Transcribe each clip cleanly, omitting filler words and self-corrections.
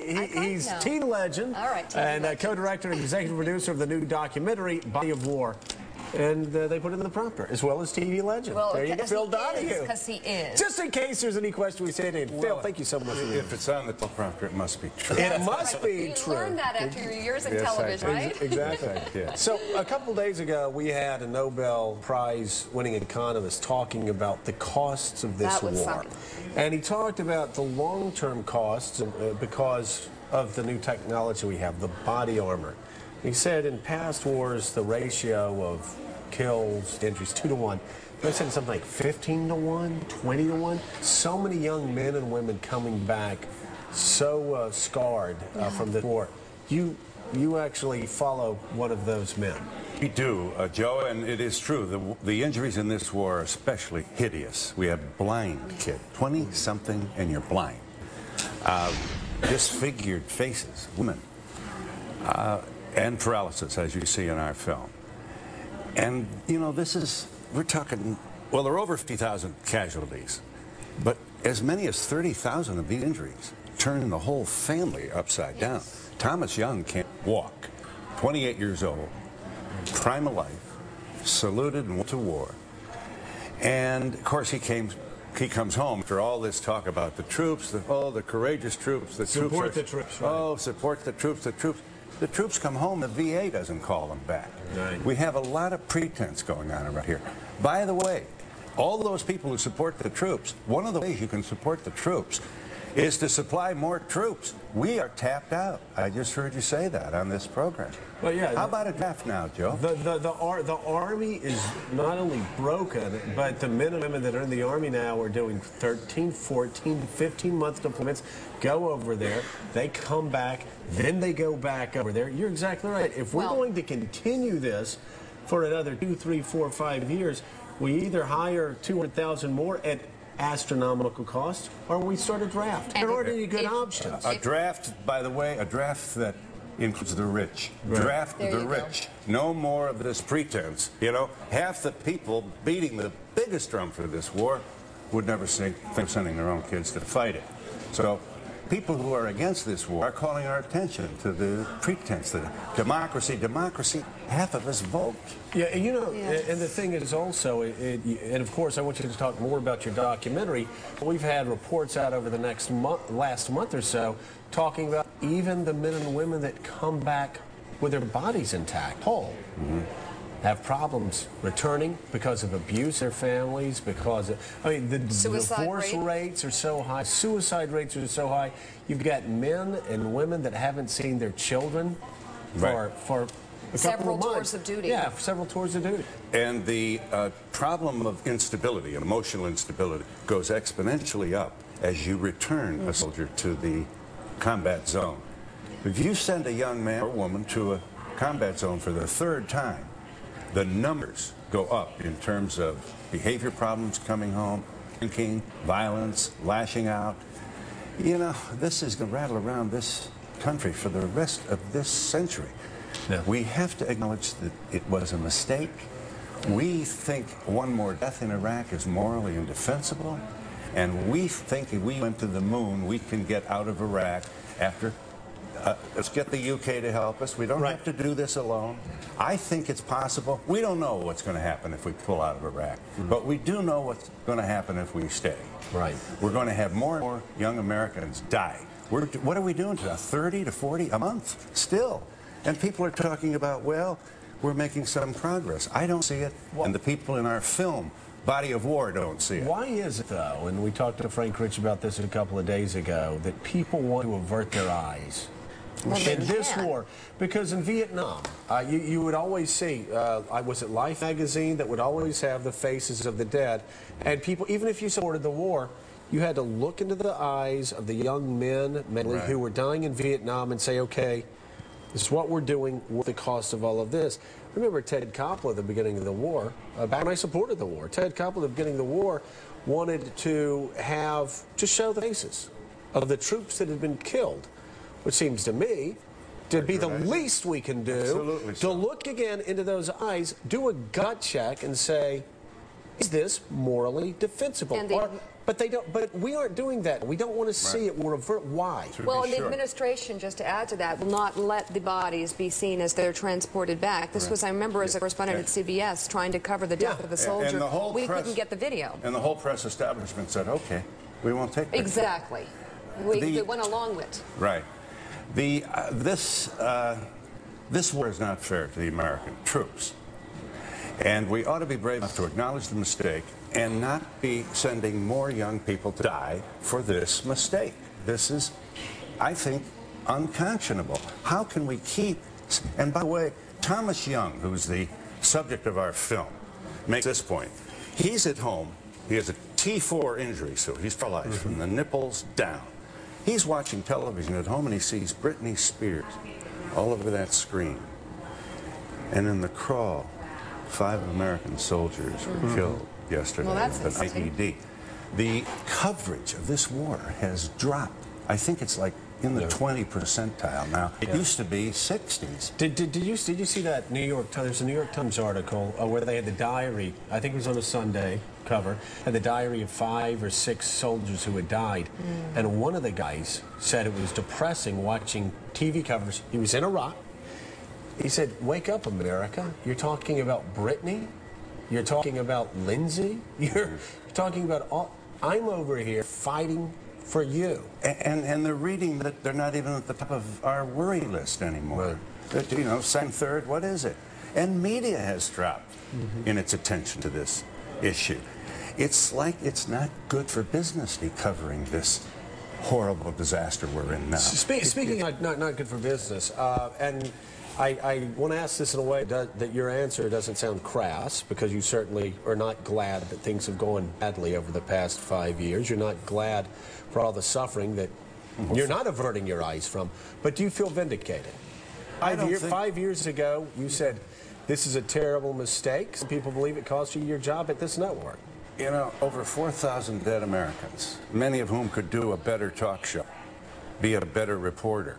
He's TV legend. All right, and co-director and executive producer of the new documentary, Body of War. And they put it in the prompter, as well as TV legend. Well, there you go, Phil Donahue. Because he is. Just in case there's any question we say to him. Well, Phil, thank you so much. If it's on the prompter, it must be true. It must be true. You learned that after your years in television, right? Exactly. Yeah. So a couple days ago, we had a Nobel Prize-winning economist talking about the costs of this war. And he talked about the long-term costs because of the new technology we have, the body armor. He said in past wars, the ratio of kills, injuries, 2 to 1. They said something like 15 to 1, 20 to 1. So many young men and women coming back so scarred from the war. You actually follow one of those men. We do, Joe, and it is true. The injuries in this war are especially hideous. We have blind kids, 20-something, and you're blind. Disfigured faces, women, and paralysis, as you see in our film. And, you know, we're talking, well, there are over 50,000 casualties, but as many as 30,000 of these injuries turn the whole family upside down. Thomas Young can't walk, 28 years old, prime of life, saluted and went to war. And, of course, he comes home after all this talk about the troops, the courageous troops. Support the troops, right. Oh, support the troops, the troops. The troops come home, the VA doesn't call them back. Right. We have a lot of pretense going on around here. By the way, all those people who support the troops, one of the ways you can support the troops is to supply more troops. We are tapped out. I just heard you say that on this program. Well, yeah. How about a draft now, Joe? The Army is not only broken, but the men and women that are in the Army now are doing 13, 14, 15-month deployments, go over there, they come back, then they go back over there. You're exactly right. If we're going to continue this for another 2, 3, 4, 5 years, we either hire 200,000 more at astronomical cost, or we start a draft. There aren't any good options. A draft, by the way, a draft that includes the rich. Right. Draft the rich. No more of this pretense. You know, half the people beating the biggest drum for this war would never think of sending their own kids to fight it. So people who are against this war are calling our attention to the pretense that democracy, half of us vote. Yeah, you know, and the thing is also, and of course I want you to talk more about your documentary. We've had reports out over the last month or so talking about even the men and women that come back with their bodies intact, whole. Have problems returning because of abuse in their families, because of, I mean, the divorce rates are so high, suicide rates are so high. You've got men and women that haven't seen their children for a couple of months. Tours of duty. Yeah, several tours of duty. And the problem of instability, emotional instability, goes exponentially up as you return a soldier to the combat zone. If you send a young man or woman to a combat zone for the 3rd time, the numbers go up in terms of behavior problems coming home, drinking, violence, lashing out. You know, this is going to rattle around this country for the rest of this century. Yeah. We have to acknowledge that it was a mistake. We think one more death in Iraq is morally indefensible, and we think if we went to the moon, we can get out of Iraq after. Let's get the UK to help us. We don't have to do this alone. I think it's possible. We don't know what's going to happen if we pull out of Iraq, but we do know what's going to happen if we stay. Right. We're going to have more and more young Americans die. What are we doing to 30 to 40 a month still? And people are talking about, well, we're making some progress. I don't see it, and the people in our film, Body of War, don't see it. Why is it, though, and we talked to Frank Rich about this a couple of days ago, that people want to avert their eyes in this war? Because in Vietnam, you would always see, was it Life magazine that would always have the faces of the dead, and people, even if you supported the war, you had to look into the eyes of the young men who were dying in Vietnam and say, okay, this is what we're doing with the cost of all of this. Remember Ted Koppel at the beginning of the war, back when I supported the war, Ted Koppel at the beginning of the war wanted to show the faces of the troops that had been killed, which seems to me to be the least we can do, to look again into those eyes, do a gut check and say, Is this morally defensible? But they don't. But we aren't doing that. We don't want to see it. We'll revert. Why? Well, the administration, just to add to that, will not let the bodies be seen as they're transported back. This was, I remember, as a correspondent at CBS, trying to cover the death of a soldier. We couldn't get the video. And the whole press establishment said, "Okay, we won't take pictures." Exactly. They went along with it. Right. This war is not fair to the American troops. And we ought to be brave enough to acknowledge the mistake and not be sending more young people to die for this mistake. This is, I think, unconscionable. How can we keep... And by the way, Thomas Young, who's the subject of our film, makes this point. He's at home. He has a T4 injury, so he's paralyzed from the nipples down. He's watching television at home, and he sees Britney Spears all over that screen. And in the crawl, 5 American soldiers were killed yesterday with an IED. The coverage of this war has dropped. I think it's like in the 20 percentile now. It used to be 60s. Did you see that New York Times? There's a New York Times article where they had the diary. I think it was on a Sunday cover, and the diary of 5 or 6 soldiers who had died. And one of the guys said it was depressing watching TV covers. He was in Iraq. He said, "Wake up, America. You're talking about Britney. You're talking about Lindsay. You're talking about all. I'm over here fighting for you." And they're reading that they're not even at the top of our worry list anymore. Right. You know, second, third, what is it? And media has dropped in its attention to this issue. It's like it's not good for business to be covering this horrible disaster we're in now. Speaking of not good for business, and I want to ask this in a way that your answer doesn't sound crass, because you certainly are not glad that things have gone badly over the past 5 years. You're not glad for all the suffering that you're not averting your eyes from. But do you feel vindicated? 5 years ago, you said, this is a terrible mistake. Some people believe it cost you your job at this network. You know, over 4,000 dead Americans, many of whom could do a better talk show, be a better reporter.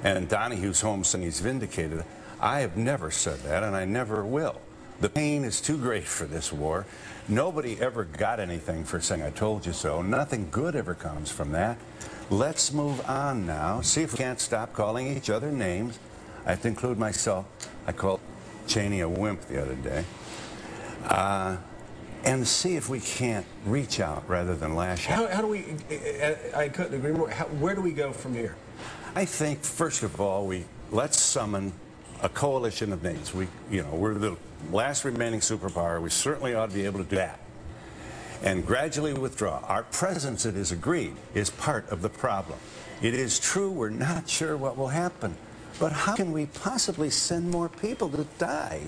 And Donahue's home saying he's vindicated. I have never said that, and I never will. The pain is too great for this war. Nobody ever got anything for saying, "I told you so." Nothing good ever comes from that. Let's move on now. See if we can't stop calling each other names. I have to include myself. I called Cheney a wimp the other day. And see if we can't reach out rather than lash out. How do we, I couldn't agree more, where do we go from here? I think, first of all, let's summon a coalition of nations. We're the last remaining superpower. We certainly ought to be able to do that. And gradually withdraw. Our presence, it is agreed, is part of the problem. It is true we're not sure what will happen. But how can we possibly send more people to die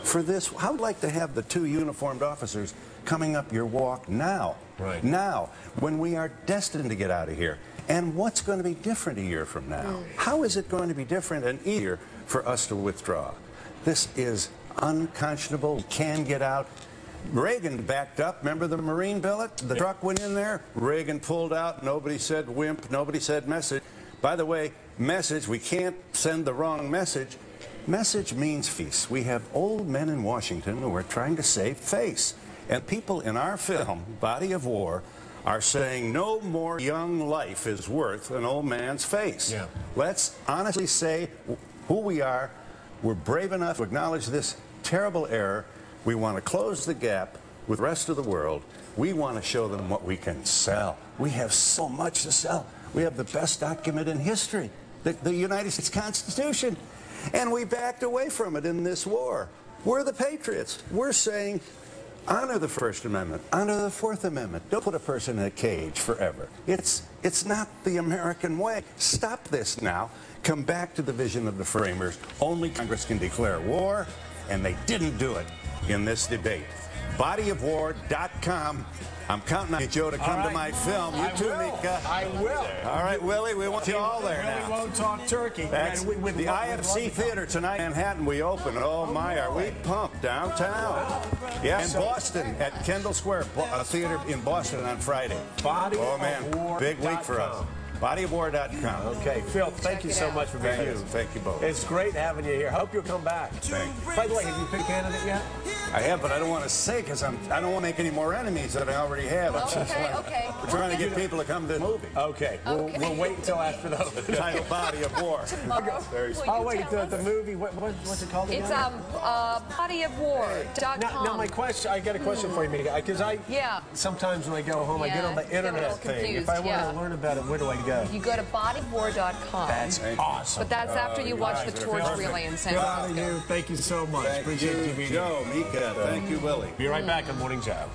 for this? I would like to have the 2 uniformed officers coming up your walk now. Right. Now, when we are destined to get out of here. And what's going to be different a year from now? How is it going to be different and easier for us to withdraw? This is unconscionable. We can get out. Reagan backed up. Remember the Marine billet? The truck went in there. Reagan pulled out. Nobody said wimp. Nobody said message. By the way, message, we can't send the wrong message. Message means face. We have old men in Washington who are trying to save face. And people in our film, Body of War, are saying no more young life is worth an old man's face. Yeah. Let's honestly say who we are. We're brave enough to acknowledge this terrible error. We want to close the gap with the rest of the world. We want to show them what we can sell. We have so much to sell. We have the best document in history, the United States Constitution. And we backed away from it in this war. We're the patriots. We're saying, honor the First Amendment, honor the Fourth Amendment. Don't put a person in a cage forever. It's not the American way. Stop this now. Come back to the vision of the framers. Only Congress can declare war, and they didn't do it in this debate. Bodyofwar.com. I'm counting on you, Joe, to come to my film. You too, Mika. I will. All right, Willie, we want you all there now. We won't talk turkey. That's the IFC Theater tonight in Manhattan. We open. Oh, my, are we pumped downtown? Yeah, in Boston at Kendall Square Theater in Boston on Friday. Oh, man, big week for us. Bodyofwar.com. Okay, Phil, thank you so much for being here. Thank you both. It's great having you here. Hope you'll come back. Thank you. By the way, have you picked a candidate yet? I have, but I don't want to say because I don't want to make any more enemies than I already have. Okay. We're trying to get people to come to the movie. Okay, we'll wait until after those. Title Body of War. Oh, wait, the movie, what's it called again? It's bodyofwar.com. Now, my question, I got a question for you, Mika, because sometimes when I go home, I get on the internet thing. If I want to learn about it, where do I go? You go to bodyofwar.com. That's awesome. But that's after you watch the torch relay in San Francisco. Thank you so much. Appreciate you being here. Joe, Mika, thank you, Willie. Be right back on Morning Joe.